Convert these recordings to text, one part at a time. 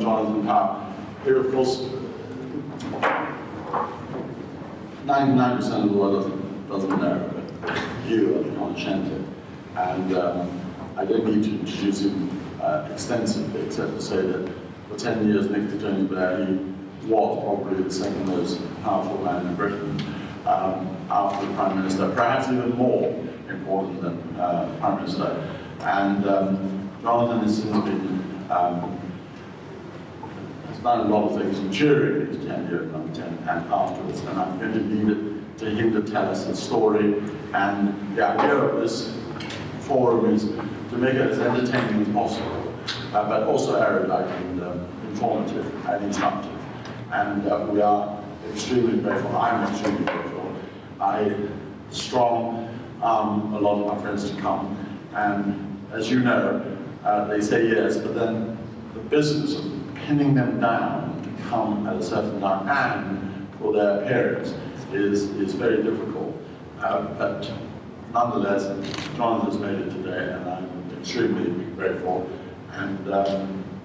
Jonthan Powell, who, of course, 99% of the world doesn't know, but you are the conscientious. And I don't need to introduce him extensively, except to say that for 10 years next to Tony Blair, he was probably the second most powerful man in Britain after the Prime Minister, perhaps even more important than Prime Minister. And Jonthan has since been, has done a lot of things during his tenure at Number 10 and afterwards, and I'm going to leave it to him to tell us his story. And the idea of this forum is to make it as entertaining as possible, but also erudite and informative and instructive. And we are extremely grateful. I'm extremely grateful. I strong a lot of my friends to come, and as you know, they say yes, but then the business of pinning them down to come at a certain time and for their appearance is very difficult. But nonetheless, Jonthan has made it today, and I'm extremely grateful. And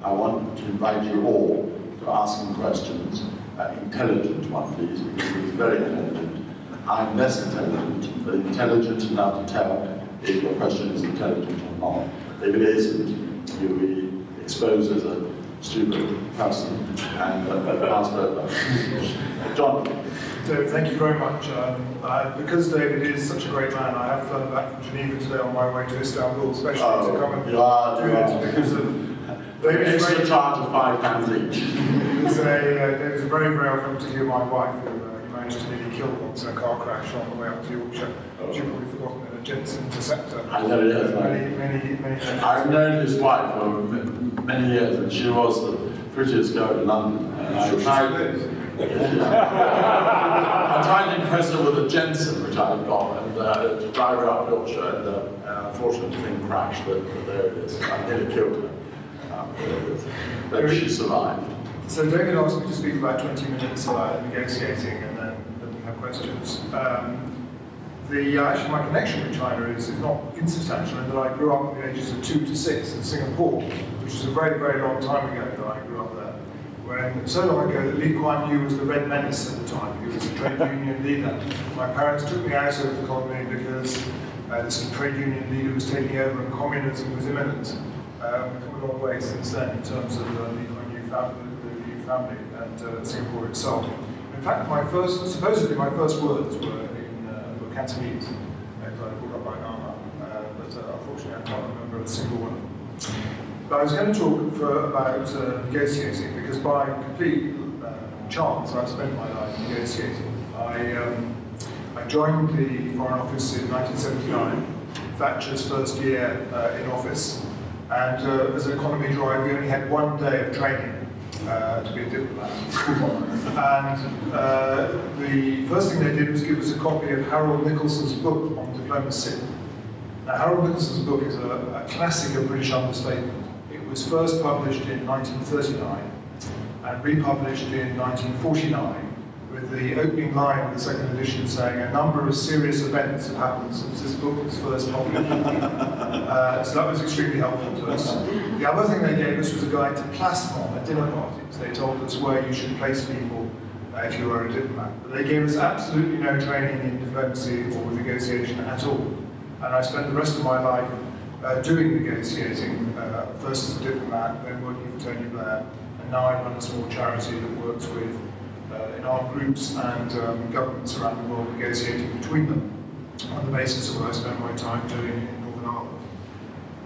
I want to invite you all to ask him questions, intelligent one, please, because he's very intelligent. I'm less intelligent, but intelligent enough to tell if your question is intelligent or not. If it isn't, you'll be exposed as a stupid person and asked over. John. David, thank you very much. Because David is such a great man, I have flown back from Geneva today on my way to Istanbul, especially to come and do this because of David's extra charge of £5 each. David's a very rare friend to hear my wife, who managed to nearly kill once in a car crash on the way up to Yorkshire. You've probably forgotten it, a Jensen Interceptor. I know, yes. Many I've known his wife for many years, and she was the prettiest girl in London. And I tried to impress her with a Jensen, which I had got, and to drive her up Yorkshire, and unfortunately the thing crashed, but there it is. I nearly killed her. But she survived. So David asked me to speak about 20 minutes about negotiating, and then we have questions. Actually, my connection with China is not insubstantial in that I grew up from the ages of 2 to 6 in Singapore, which is a very, very long time ago that I grew up there. When so long ago that Lee Kuan Yew was the Red Menace at the time. He was a trade union leader. My parents took me out of the colony because this trade union leader was taking over and communism was imminent. We've come a long way since then in terms of the Lee Kuan Yew family and Singapore itself. In fact, supposedly my first words were Cantonese, because I brought up by Nama, but unfortunately I can't remember a single one. But I was going to talk about negotiating, because by complete chance I've spent my life negotiating. I joined the Foreign Office in 1979, Thatcher's first year in office, and as an economy drive we only had 1 day of training to be a diplomat. And the first thing they did was give us a copy of Harold Nicholson's book on diplomacy. Now, Harold Nicholson's book is a classic of British understatement. It was first published in 1939 and republished in 1949 with the opening line of the second edition saying, "A number of serious events have happened since this book was first published." So that was extremely helpful to us. The other thing they gave us was a guide to plasmon at dinner parties. They told us where you should place people if you were a diplomat. But they gave us absolutely no training in diplomacy or negotiation at all. And I spent the rest of my life doing negotiating, first as a diplomat, then working for Tony Blair, and now I run a small charity that works with in armed groups and governments around the world, negotiating between them on the basis of what I spend my time doing in Northern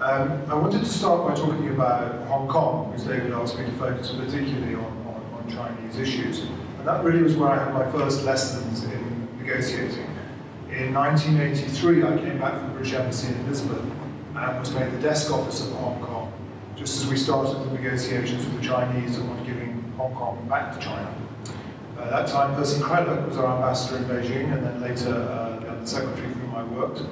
Ireland. I wanted to start by talking about Hong Kong, because David asked me to focus particularly on Chinese issues. And that really was where I had my first lessons in negotiating. In 1983, I came back from the British Embassy in Lisbon and was made the desk officer for Hong Kong, just as we started the negotiations with the Chinese on giving Hong Kong back to China. At that time, Percy Craddock was our ambassador in Beijing, and then later the other secretary for whom I worked, and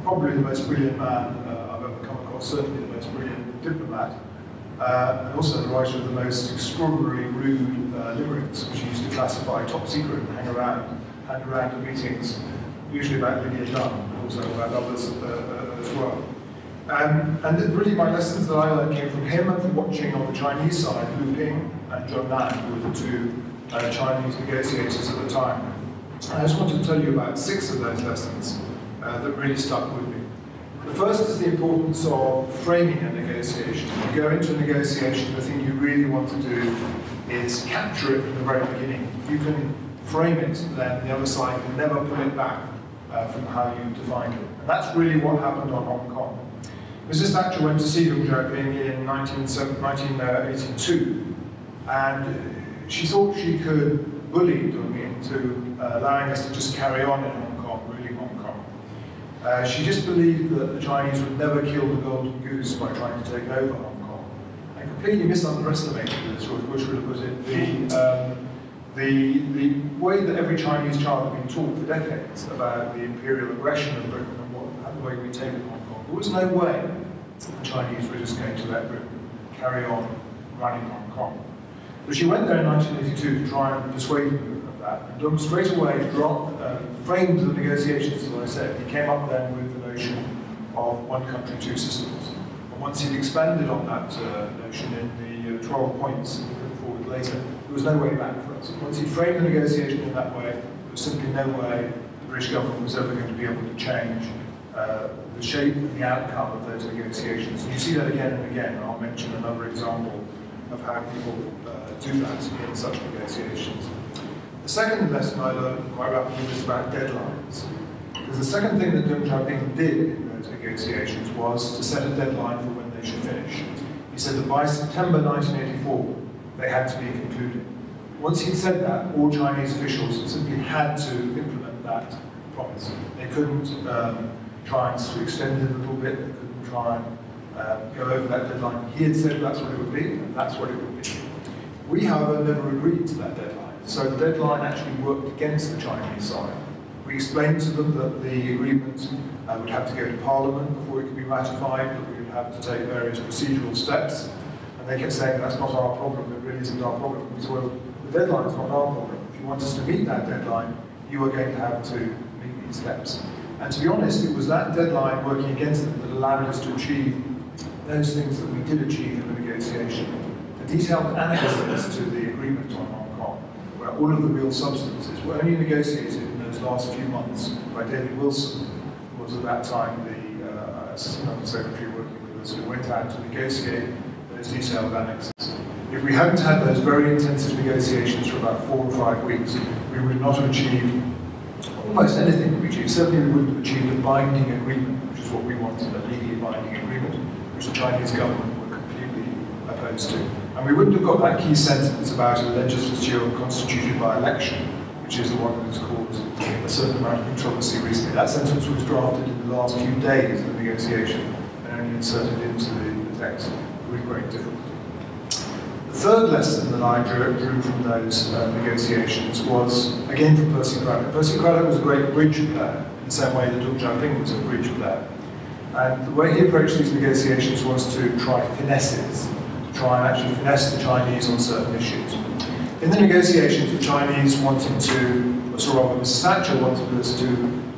probably the most brilliant man I've ever come across, certainly the most brilliant diplomat, and also the writer of the most extraordinary rude limericks, which he used to classify top secret and hang around at meetings, usually about Lydia Dunn, but also about others as well. And really my lessons that I learned came from him and from watching on the Chinese side, Lu Ping and Jonthan, who were the two Chinese negotiators at the time. And I just wanted to tell you about 6 of those lessons that really stuck with me. The first is the importance of framing a negotiation. When you go into a negotiation, the thing you really want to do is capture it from the very beginning. If you can frame it, then the other side can never pull it back from how you defined it. And that's really what happened on Hong Kong. Mrs. Thatcher went to see Deng Xiaoping in 1982, and she thought she could bully Deng into allowing us to just carry on in Hong Kong, really Hong Kong. She just believed that the Chinese would never kill the golden goose by trying to take over Hong Kong. And completely misunderestimated this, which would have put it, the way that every Chinese child had been taught for decades about the imperial aggression of Britain and the way we take Hong Kong. There was no way the Chinese were just going to let Britain carry on running Hong Kong. But she went there in 1982 to try and persuade them of that. And Deng straight away framed the negotiations, as I said. He came up then with the notion of one country, two systems. And once he'd expanded on that notion in the 12 points that he put forward later, there was no way back for us. Once he framed the negotiation in that way, there was simply no way the British government was ever going to be able to change the shape and the outcome of those negotiations. And you see that again and again, and I'll mention another example of how people do that in such negotiations. The second lesson I learned quite rapidly was about deadlines. Because the second thing that Deng Xiaoping did in those negotiations was to set a deadline for when they should finish. He said that by September 1984, they had to be concluded. Once he'd said that, all Chinese officials simply had to implement that promise. They couldn't try and extend it a little bit, they couldn't try and go over that deadline. He had said that's what it would be, and that's what it would be. We, however, never agreed to that deadline. So the deadline actually worked against the Chinese side. We explained to them that the agreement would have to go to Parliament before it could be ratified, that we would have to take various procedural steps. And they kept saying, that's not our problem, it really isn't our problem. We said, well, the deadline is not our problem. If you want us to meet that deadline, you are going to have to meet these steps. And to be honest, it was that deadline working against them that allowed us to achieve those things that we did achieve in the negotiation. The detailed annexes to the agreement on Hong Kong, where all of the real substances were only negotiated in those last few months by David Wilson, who was at that time the Assistant Under Secretary working with us, who went out to negotiate those detailed annexes. If we hadn't had those very intensive negotiations for about 4 or 5 weeks, we would not have achieved almost anything that we achieved. Certainly we wouldn't have achieved a binding agreement, which is what we wanted, a legally binding agreement, which the Chinese government were completely opposed to. And we wouldn't have got that key sentence about a legislature constituted by election, which is the one that has caused a certain amount of controversy recently. That sentence was drafted in the last few days of the negotiation and only inserted into the text with great difficulty. The third lesson that I drew from those negotiations was, again, from Percy Craddock. Percy Craddock was a great bridge player, in the same way that Deng Xiaoping was a bridge player. And the way he approached these negotiations was to try finesses, to try and actually finesse the Chinese on certain issues. In the negotiations, the Chinese wanted to, or so rather Mrs. Thatcher wanted us to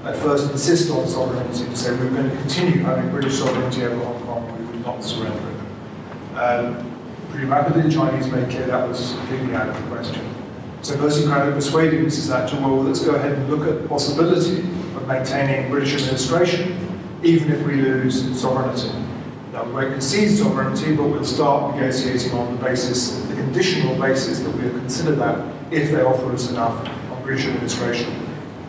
at first insist on sovereignty, to say we were going to continue having British sovereignty over Hong Kong, we would not surrender it. Pretty rapidly, the Chinese made clear that was completely out of the question. So Percy Craddock persuaded Mrs. Thatcher, well, let's go ahead and look at the possibility of maintaining British administration, even if we lose sovereignty. Now, we won't concede sovereignty, but we'll start negotiating on the basis, the conditional basis that we'll consider that if they offer us enough on British administration.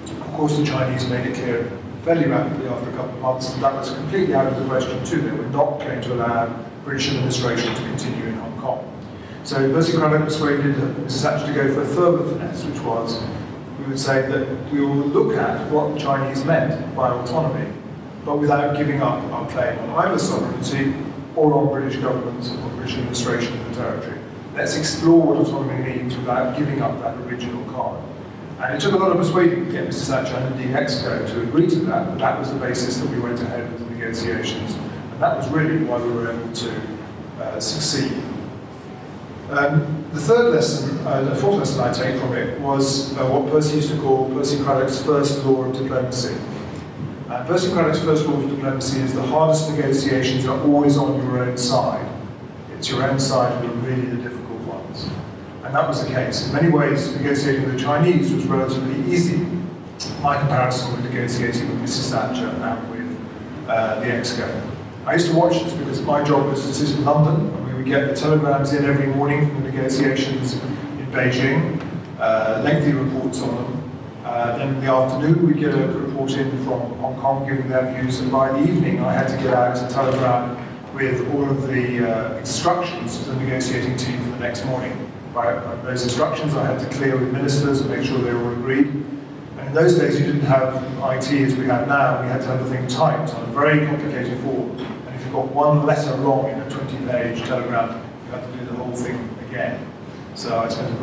Of course, the Chinese made it clear fairly rapidly after a couple of months that that was completely out of the question too. They were not going to allow British administration to continue in Hong Kong. So Percy Craddock persuaded Mrs. Thatcher to go for a further finesse, which was, we would say that we will look at what the Chinese meant by autonomy, but without giving up our claim on either sovereignty or on British government or British administration of the territory. Let's explore what autonomy means without giving up that original card. And it took a lot of persuading to get Mrs. Thatcher and indeed Exco to agree to that, but that was the basis that we went ahead with the negotiations. And that was really why we were able to succeed. The third lesson, the fourth lesson I take from it was what Percy used to call Percy Craddock's first law of diplomacy. Percy Craddock's first rule of diplomacy is the hardest negotiations are always on your own side. It's your own side who are really the difficult ones. And that was the case. In many ways, negotiating with the Chinese was relatively easy. My comparison with negotiating with Mrs. Thatcher and with the Exco. I used to watch this because my job was to sit in London, and we would get the telegrams in every morning from the negotiations in Beijing, lengthy reports on them. Then in the afternoon, we'd get a report in from Hong Kong giving their views, and by the evening, I had to get out a telegram with all of the instructions to the negotiating team for the next morning. By those instructions, I had to clear with ministers and make sure they all agreed. And in those days, you didn't have IT as we have now. We had to have the thing typed on a very complicated form. And if you got one letter wrong in a 20-page telegram, you had to do the whole thing again. So I spent a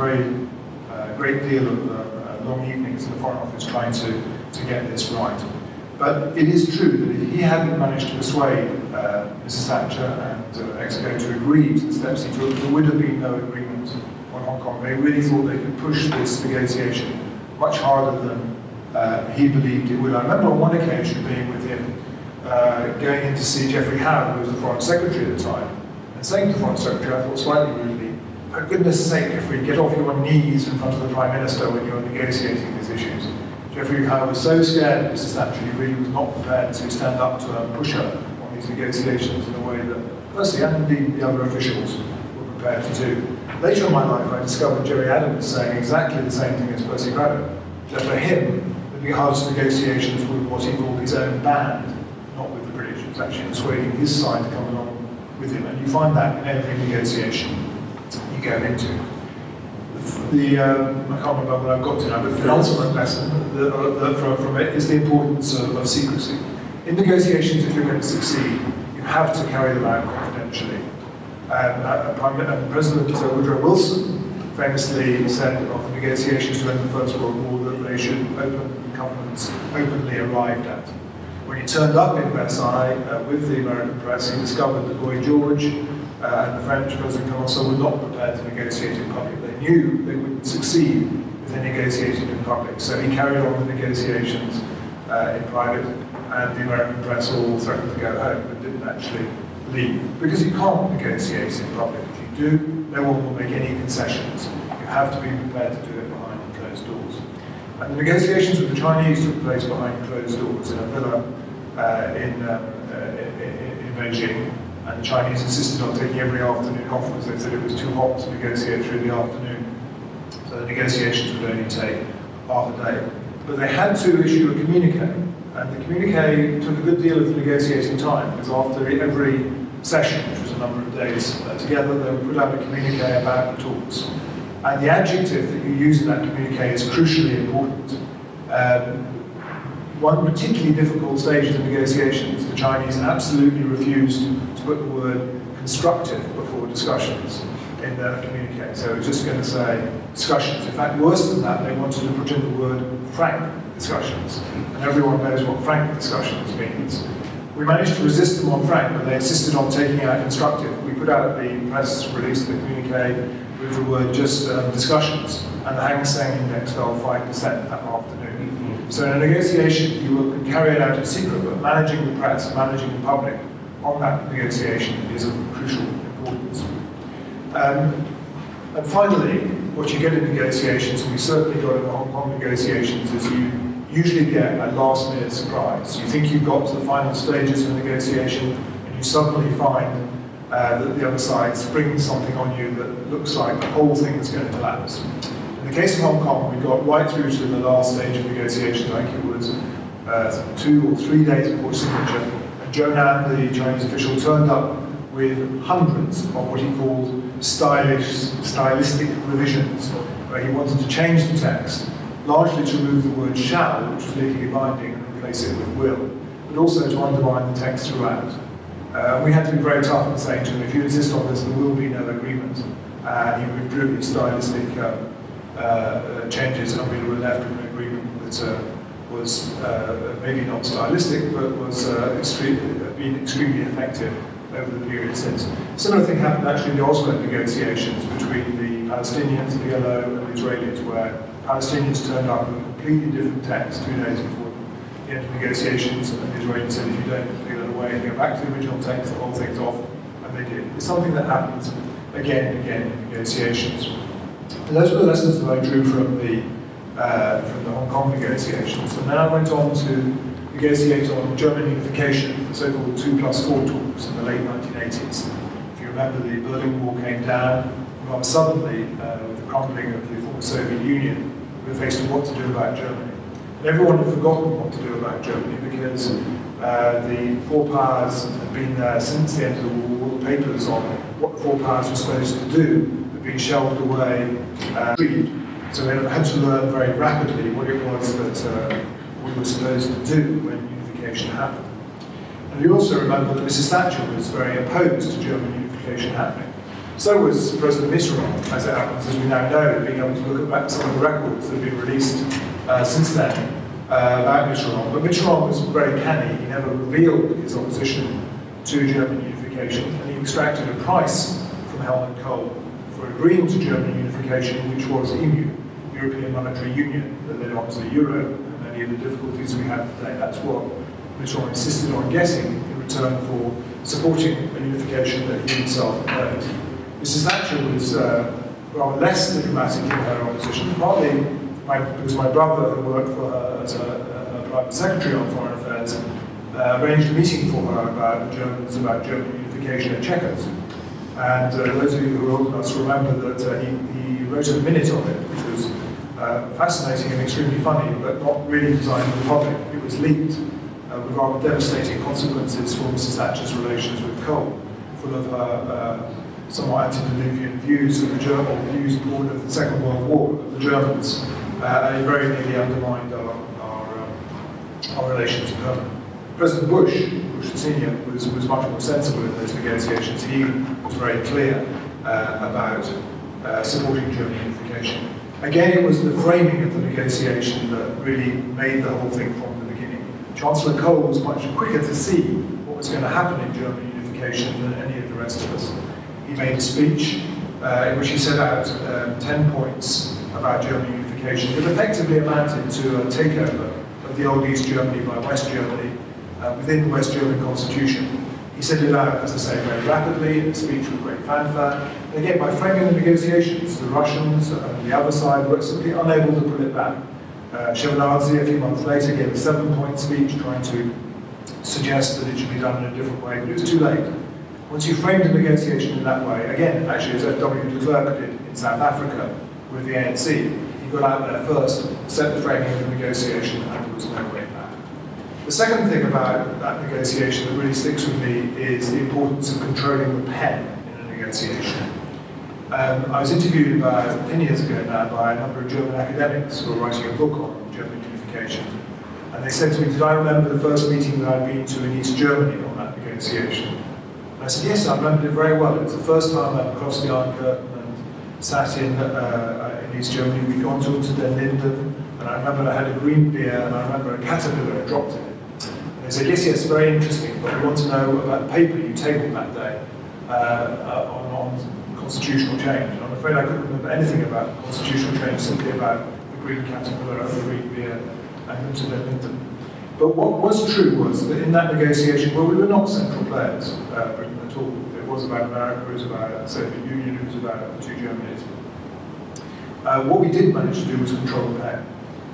great deal of long evenings in the Foreign Office trying to get this right. But it is true that if he hadn't managed to persuade Mrs. Thatcher and Exco to agree to the steps he took, there would have been no agreement on Hong Kong. They really thought they could push this negotiation much harder than he believed it would. I remember on one occasion being with him, going in to see Geoffrey Howe, who was the Foreign Secretary at the time, and saying to the Foreign Secretary, I thought slightly rudely, for goodness sake, Geoffrey, get off your knees in front of the Prime Minister when you're negotiating these issues. Geoffrey Howe was so scared of Mrs. Thatcher, he really was not prepared to stand up to her and push her on these negotiations in a way that Percy and indeed the other officials were prepared to do. Later in my life, I discovered Jerry Adams saying exactly the same thing as Percy Craddock. That for him, the hardest negotiations were what he called his own band, not with the British. It was actually persuading his side to come along with him. And you find that in every negotiation you go into. I can't remember what I've got to now, but the penultimate lesson from it is the importance of secrecy. In negotiations, if you're going to succeed, you have to carry them out confidentially. President Woodrow Wilson famously said of the negotiations to end the First World War that they should governments openly arrived at. When he turned up in Versailles with the American press, he discovered that Boy George and the French President Clemenceau were not prepared to negotiate in public. They knew they wouldn't succeed if they negotiated in public. So he carried on the negotiations in private, and the American press all threatened to go home, but didn't actually leave. Because you can't negotiate in public. If you do, no one will make any concessions. You have to be prepared to do it behind closed doors. And the negotiations with the Chinese took place behind closed doors in a villa in Beijing. And the Chinese insisted on taking every afternoon off because they said it was too hot to negotiate through the afternoon. So the negotiations would only take half a day. But they had to issue a communique. And the communique took a good deal of the negotiating time, because after every session, which was a number of days together, they would put out a communique about the talks. And the adjective that you use in that communique is crucially important. One particularly difficult stage of the negotiations, the Chinese absolutely refused to put the word constructive before discussions in their communique. So it was just going to say discussions. In fact, worse than that, they wanted to put in the word frank discussions. And everyone knows what frank discussions means. We managed to resist them on frank, but they insisted on taking out constructive. We put out the press release, the communique, with the word just discussions, and the Hang Seng index fell 5% that afternoon. So in a negotiation, you can carry it out in secret, but managing the press, managing the public on that negotiation is of crucial importance. And finally, what you get in negotiations, and we certainly got in the Hong Kong negotiations, is you usually get a last-minute surprise. You think you've got to the final stages of the negotiation, and you suddenly find that the other side springs something on you that looks like the whole thing is going to collapse. In the case of Hong Kong, we got right through to the last stage of negotiations. I think it was 2 or 3 days before signature, and Jonthan, the Chinese official, turned up with hundreds of what he called stylistic revisions, where he wanted to change the text, largely to remove the word shall, which was legally binding, and replace it with will, but also to undermine the text throughout. We had to be very tough in saying to him, if you insist on this, there will be no agreement. And he withdrew his stylistic changes, and we were left with an agreement that was maybe not stylistic, but was been extremely effective over the period since. A similar thing happened actually in the Oslo negotiations between the Palestinians, the PLO, and the Israelis, where Palestinians turned up with a completely different text 2 days before the end of negotiations, and the Israelis said, if you don't take that away and go back to the original text, the whole thing's off, and they did. It's something that happens again and again in negotiations. And those were the lessons that I drew from the Hong Kong negotiations. And then I went on to negotiate on German unification, the so-called 2+4 talks in the late 1980s. If you remember, the Berlin Wall came down rather suddenly with the crumbling of the former Soviet Union. We were faced with what to do about Germany. And everyone had forgotten what to do about Germany because the four powers had been there since the end of the war. All the papers on what the four powers were supposed to do had been shelved away, so they had to learn very rapidly what it was that we were supposed to do when unification happened. And we also remember that Mrs. Thatcher was very opposed to German unification happening. So was President Mitterrand, as it happens, as we now know, being able to look at some of the records that have been released since then about Mitterrand. But Mitterrand was very canny. He never revealed his opposition to German unification, and he extracted a price from Helmut Kohl for agreeing to German unification, which was EMU, European Monetary Union, that led on to the euro and many of the difficulties we have today. That's what Mitterrand insisted on getting in return for supporting a unification that he himself opposed. Mrs. Thatcher was rather less diplomatic in her opposition, partly because my brother, who worked for her as a private secretary on foreign affairs, arranged a meeting for her about the Germans, about German unification at Chequers. And those of you who are old enough to remember that he wrote a minute on it, which was fascinating and extremely funny, but not really designed for the public. It was leaked with rather devastating consequences for Mrs. Thatcher's relations with Kohl, full of her somewhat antediluvian views of the German views born of the Second World War of the Germans, and it very nearly undermined our relations with her. President Bush Senior, was much more sensible in those negotiations. He was very clear about supporting German unification. Again, it was the framing of the negotiation that really made the whole thing from the beginning. Chancellor Kohl was much quicker to see what was going to happen in German unification than any of the rest of us. He made a speech in which he set out 10 points about German unification that effectively amounted to a takeover of the old East Germany by West Germany within the West German constitution. He set it out, as I say, very rapidly in a speech with great fanfare. And again, by framing the negotiations, the Russians and the other side were simply unable to pull it back. Shevardnadze, a few months later, gave a 7-point speech trying to suggest that it should be done in a different way, but it was too late. Once you framed the negotiation in that way, again, actually as F.W. de Klerk did in South Africa with the ANC, he got out there first, set the framing of the negotiation, and there was no way back. The second thing about that negotiation that really sticks with me is the importance of controlling the pen in a negotiation. I was interviewed about 10 years ago now by a number of German academics who were writing a book on German unification. And they said to me, did I remember the first meeting that I'd been to in East Germany on that negotiation? And I said, yes, I remembered it very well. It was the first time I'd crossed the Iron Curtain and sat in East Germany. We'd gone to Den Linden, and I remember I had a green beer, and I remember a caterpillar had dropped in it. And they said, yes, yes, very interesting, but we want to know about the paper you tabled that day on constitutional change. And I'm afraid I couldn't remember anything about constitutional change, simply about the green caterpillar and the green beer and to Den Linden. But what was true was that in that negotiation, well, we were not central players, Britain at all. It was about America, it was about the Soviet Union, it was about the two Germanys. What we did manage to do was control the pen.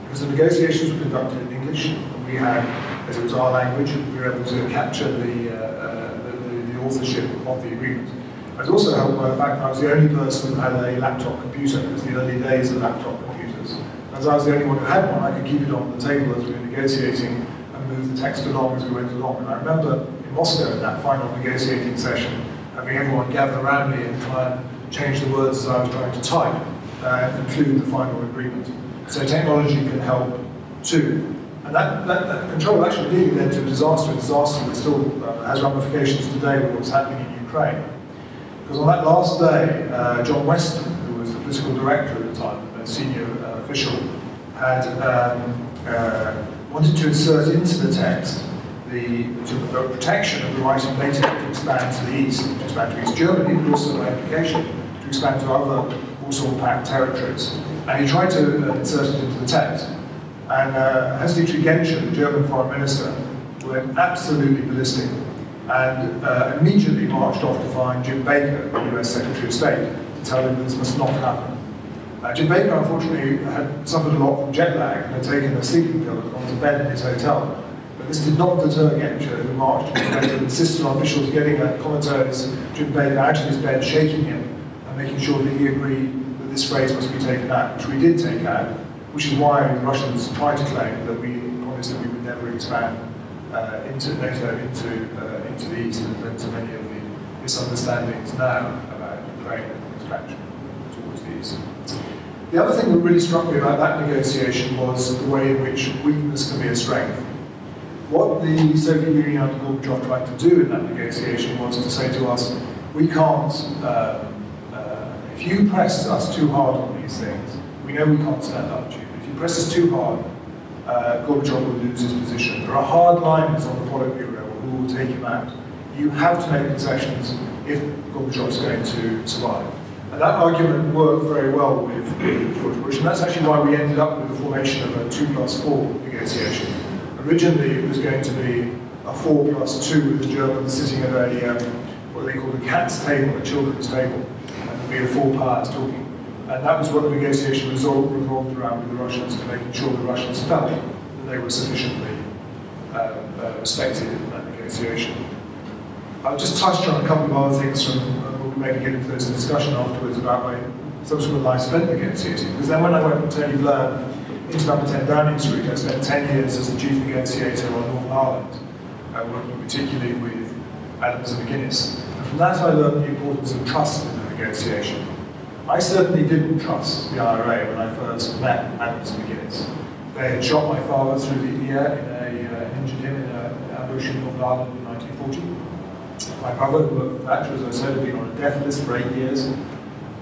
Because the negotiations were conducted in English, and we had, as it was our language, we were able to capture the authorship of the agreement. I was also helped by the fact that I was the only person who had a laptop computer. It was the early days of laptop computers. As I was the only one who had one, I could keep it on the table as we were negotiating and move the text along as we went along. And I remember in Moscow, in that final negotiating session, having everyone gather around me and try and change the words as I was trying to type and conclude the final agreement. So technology can help too. And that control actually really led to a disaster that still has ramifications today with what's happening in Ukraine. Because on that last day, John Weston, who was the political director at the time, a senior official, had wanted to insert into the text the protection of the right of NATO to expand to the east, to expand to East Germany, but also by implication to expand to other Warsaw Pact territories. And he tried to insert it into the text. And Hans-Dietrich Genscher, the German foreign minister, went absolutely ballistic and immediately marched off to find Jim Baker, the US Secretary of State, to tell him this must not happen. Jim Baker, unfortunately, had suffered a lot from jet lag and had taken a sleeping pill and gone to bed in his hotel. But this did not deter Genscher, who marched to Baker and insisted on officials getting Comitatus Jim Baker out of his bed, shaking him, and making sure that he agreed that this phrase must be taken out, which we did take out, which is why the Russians tried to claim that we promised that we would never expand into NATO, into the East, and led to many of the misunderstandings now about Ukraine and expansion towards the East. The other thing that really struck me about that negotiation was the way in which weakness can be a strength. What the Soviet Union under Gorbachev tried to do in that negotiation was to say to us, we can't, if you press us too hard on these things, we know we can't stand up to you. If you press us too hard, Gorbachev will lose his position. There are hard lines on the Politburo who will take him out. You have to make concessions if Gorbachev is going to survive. And that argument worked very well with George Bush, and that's actually why we ended up with the formation of a 2+4 negotiation. Originally, it was going to be a 4+2 with the Germans sitting at a, what they call a cat's table, a children's table, and there'd be the 4 powers talking. And that was what the negotiation revolved around with the Russians, to making sure the Russians felt that they were sufficiently respected in that negotiation. I'll just touch on a couple of other things from, we'll maybe get into this discussion afterwards about my subsequent life spent negotiating. Because then when I went with Tony Blair into number 10 Downing Street, I spent 10 years as the chief negotiator on Northern Ireland, working particularly with Adams and McGuinness. And from that I learned the importance of trust in the negotiation. I certainly didn't trust the IRA when I first met Adams and McGuinness. They had shot my father through the ear, injured him in an ambush in Northern Ireland in 1940. My brother, who worked for Thatcher, as I said, had been on a death list for 8 years.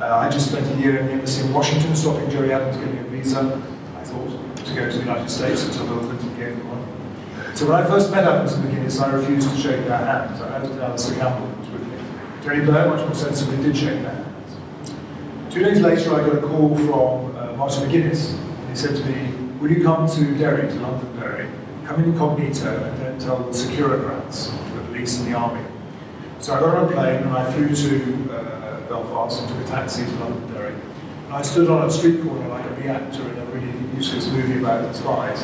I just spent a year in the embassy in Washington, stopping Jerry Adams getting a visa, I thought, to go to the United States until Bill Clinton gave him one. So when I first met Adams and McGuinness, I refused to shake their hands. I had to tell Sir Campbell who was with me. Tony Blair, much more sensibly, did shake their hands. 2 days later, I got a call from Martin McGuinness. And he said to me, will you come to Derry, to Londonderry, come in incognito and then tell the securocrats, the police and the army. So I got on a plane and I flew to Belfast and took a taxi to Londonderry. And I stood on a street corner like a B actor in a really useless movie about spies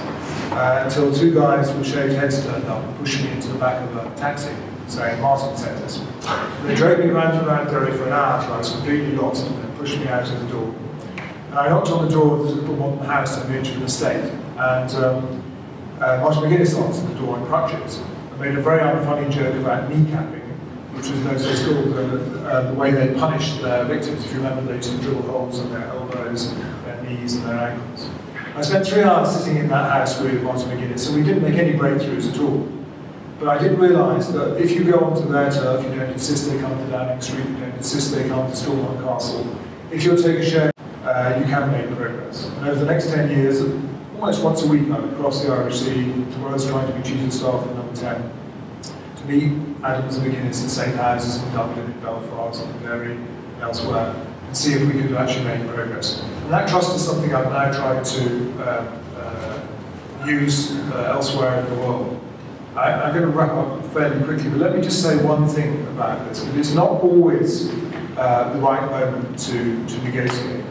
until 2 guys with shaved heads turned up and pushed me into the back of a taxi, saying, Martin sent us. They drove me round and round Derry for an hour until I was completely lost and then pushed me out of the door. And I knocked on the door of this little modern house in the Mitchell estate, and Martin McGuinness answered the door in crutches and made a very unfunny joke about kneecapping, which was in those days called the way they punished their victims. If you remember, they used to drill holes in their elbows, their knees, and their ankles. I spent 3 hours sitting in that house with Martin McGuinness, and we didn't make any breakthroughs at all. But I did realise that if you go onto their turf, you don't insist they come to Downing Street, you don't insist they come to Stormont Castle. If you'll take a share, you can make progress. And over the next 10 years, almost once a week I would cross the Irish Sea to where I was trying to be chief of staff at number 10, to meet Adams and McGuinness in safe houses in Dublin, in Belfast, in Derry, elsewhere, and see if we could actually make progress. And that trust is something I've now tried to use elsewhere in the world. I'm going to wrap up fairly quickly, but let me just say one thing about this. It's not always the right moment to negotiate.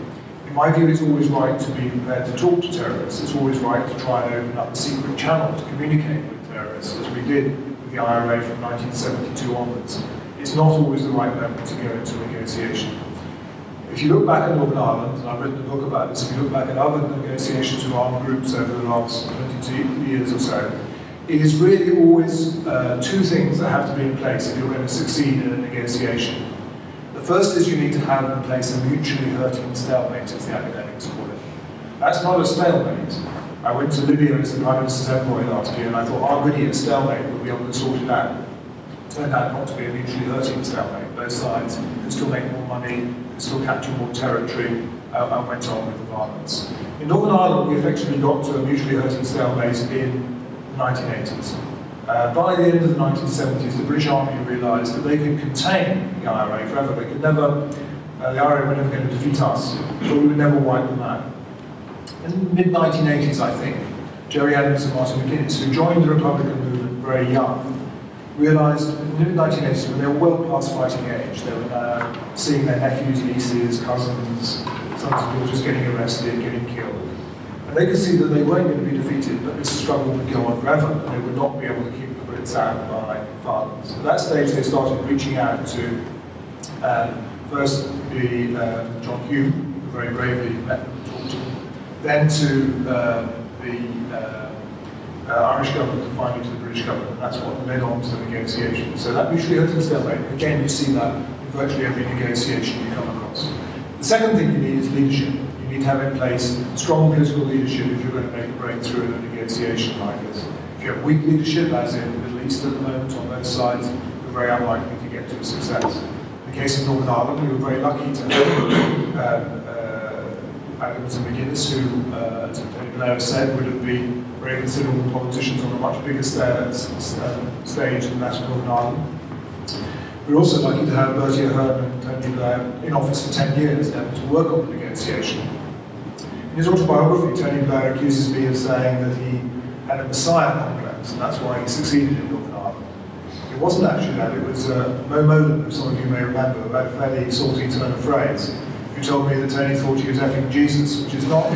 In my view, it's always right to be prepared to talk to terrorists. It's always right to try and open up a secret channel to communicate with terrorists, as we did with the IRA from 1972 onwards. It's not always the right moment to go into negotiation. If you look back at Northern Ireland, and I've written a book about this, if you look back at other negotiations with armed groups over the last 22 years or so, it is really always 2 things that have to be in place if you're going to succeed in a negotiation. The first is you need to have in place a mutually hurting stalemate, as the academics call it. That's not a stalemate. I went to Libya as the Prime Minister's envoy last year, and I thought already a stalemate would be able to sort it out. It turned out not to be a mutually hurting stalemate. Both sides could still make more money, could still capture more territory, and went on with the violence. In Northern Ireland, we effectively got to a mutually hurting stalemate in the 1980s. By the end of the 1970s, the British Army realised that they could contain the IRA forever. They could never, the IRA were never going to defeat us, but we would never wipe them out. In the mid-1980s, I think, Jerry Adams and Martin McGuinness, who joined the Republican movement very young, realised in the mid-1980s, when they were well past fighting age, they were now seeing their nephews, nieces, cousins, sons and daughters getting arrested, getting killed. And they could see that they weren't going to be defeated, but this struggle would go on forever, and they would not be able to keep the Brits out by violence. At that stage, they started reaching out to first the John Hume, who very bravely met them and talked to them, then to the Irish government and finally to the British government. And that's what led on to the negotiations. So that mutually hurting stalemate, again, you see that in virtually every negotiation you come across. The second thing you need is leadership. You need to have in place strong political leadership if you're going to make a breakthrough in a negotiation like this. If you have weak leadership, as in the Middle East at the moment on both sides, you're very unlikely to get to a success. In the case of Northern Ireland, we were very lucky to have Adams and McGuinness, who, as Tony Blair said, would have been very considerable politicians on a much bigger stage than that of Northern Ireland. We were also lucky to have Bertie Ahern and Tony Blair in office for 10 years, able to work on the negotiation. In his autobiography, Tony Blair accuses me of saying that he had a messiah complex, and that's why he succeeded in Northern Ireland. It wasn't actually that, it was Mo Molan, who some of you may remember, who had a fairly salty turn of phrase, who told me that Tony thought he was effing Jesus, which is not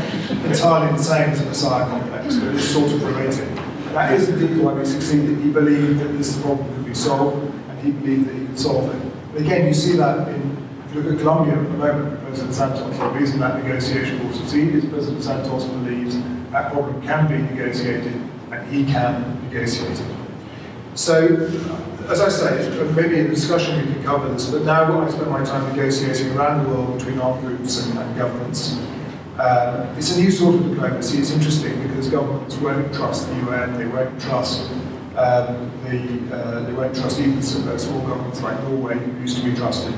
entirely the same as a messiah complex, but it's sort of related. That is indeed why we succeeded. He believed that this problem could be solved, and he believed that he could solve it. But again, you see that in, if you look at Colombia at the moment with President Santos, the reason that negotiation will succeed is President Santos believes that problem can be negotiated, and he can negotiate it. So, as I say, maybe in the discussion we can cover this, but now I spend my time negotiating around the world between armed groups and governments. It's a new sort of diplomacy. It's interesting because governments won't trust the UN, they won't trust they won't trust even small governments like Norway, who used to be trusted.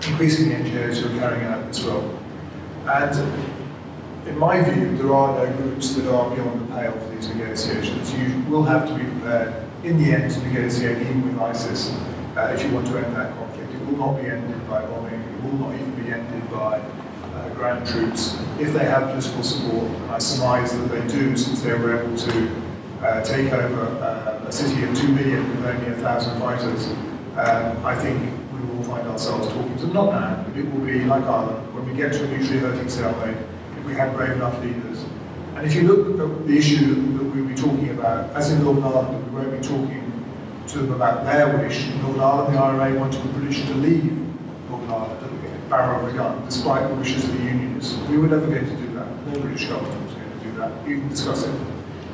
Increasingly NGOs who are carrying out this role. And in my view, there are no groups that are beyond the pale for these negotiations. You will have to be prepared in the end to negotiate even with ISIS if you want to end that conflict. It will not be ended by bombing, it will not even be ended by ground troops if they have political support. And I surmise that they do, since they were able to take over a city of 2 million with only 1,000 fighters. I think we will find ourselves talking to them, not now, but it will be like Ireland, when we get to a mutually hurting stalemate, if we have brave enough leaders. And if you look at the issue that we'll be talking about, as in Northern Ireland, we won't be talking to them about their wish. In Northern Ireland, the IRA wanted the British to leave Northern Ireland at the barrel of the gun, despite the wishes of the Unionists. We were never going to do that. No British government was going to do that, even discuss it.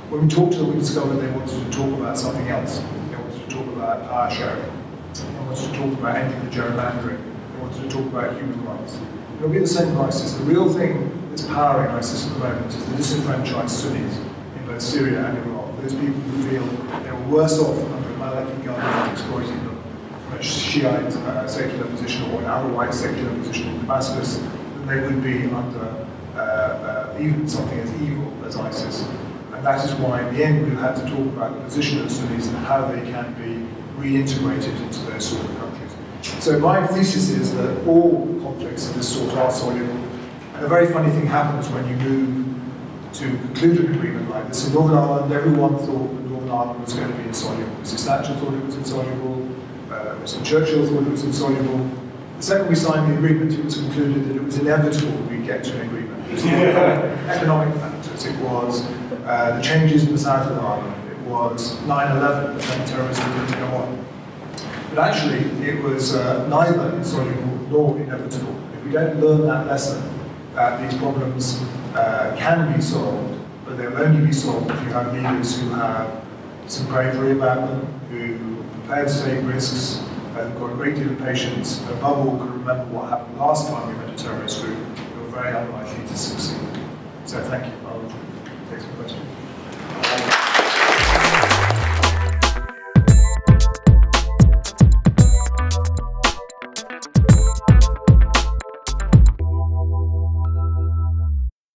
When we talked to them, we discovered they wanted to talk about something else. They wanted to talk about power sharing. They wanted to talk about ending the gerrymandering. They wanted to talk about human rights. It'll be the same crisis. The real thing that's powering ISIS at the moment is the disenfranchised Sunnis in both Syria and Iraq. Those people who feel they were worse off under a Maliki government exploiting them from a Shiite secular position or an Alawite secular position in Damascus than they would be under even something as evil as ISIS. And that is why in the end we'll have to talk about the position of the Sunnis and how they can be reintegrated into those sort of countries. So my thesis is that all conflicts of this sort are soluble. And a very funny thing happens when you move to conclude an agreement like this. In Northern Ireland, everyone thought that Northern Ireland was going to be insoluble. Mrs. Thatcher thought it was insoluble. Mr. Churchill thought it was insoluble. The second we signed the agreement, it was concluded that it was inevitable we'd get to an agreement. It was economic factors. It was the changes in the south of Ireland. It was 9/11, the terrorism didn't go on. But actually, it was neither insoluble nor inevitable. If we don't learn that lesson, these problems can be solved, but they'll only be solved if you have leaders who have some bravery about them, who are prepared to take risks, who've got a great deal of patience, and above all can remember what happened last time we met a terrorist group. You're very unlikely to succeed. So thank you. I'll take some questions.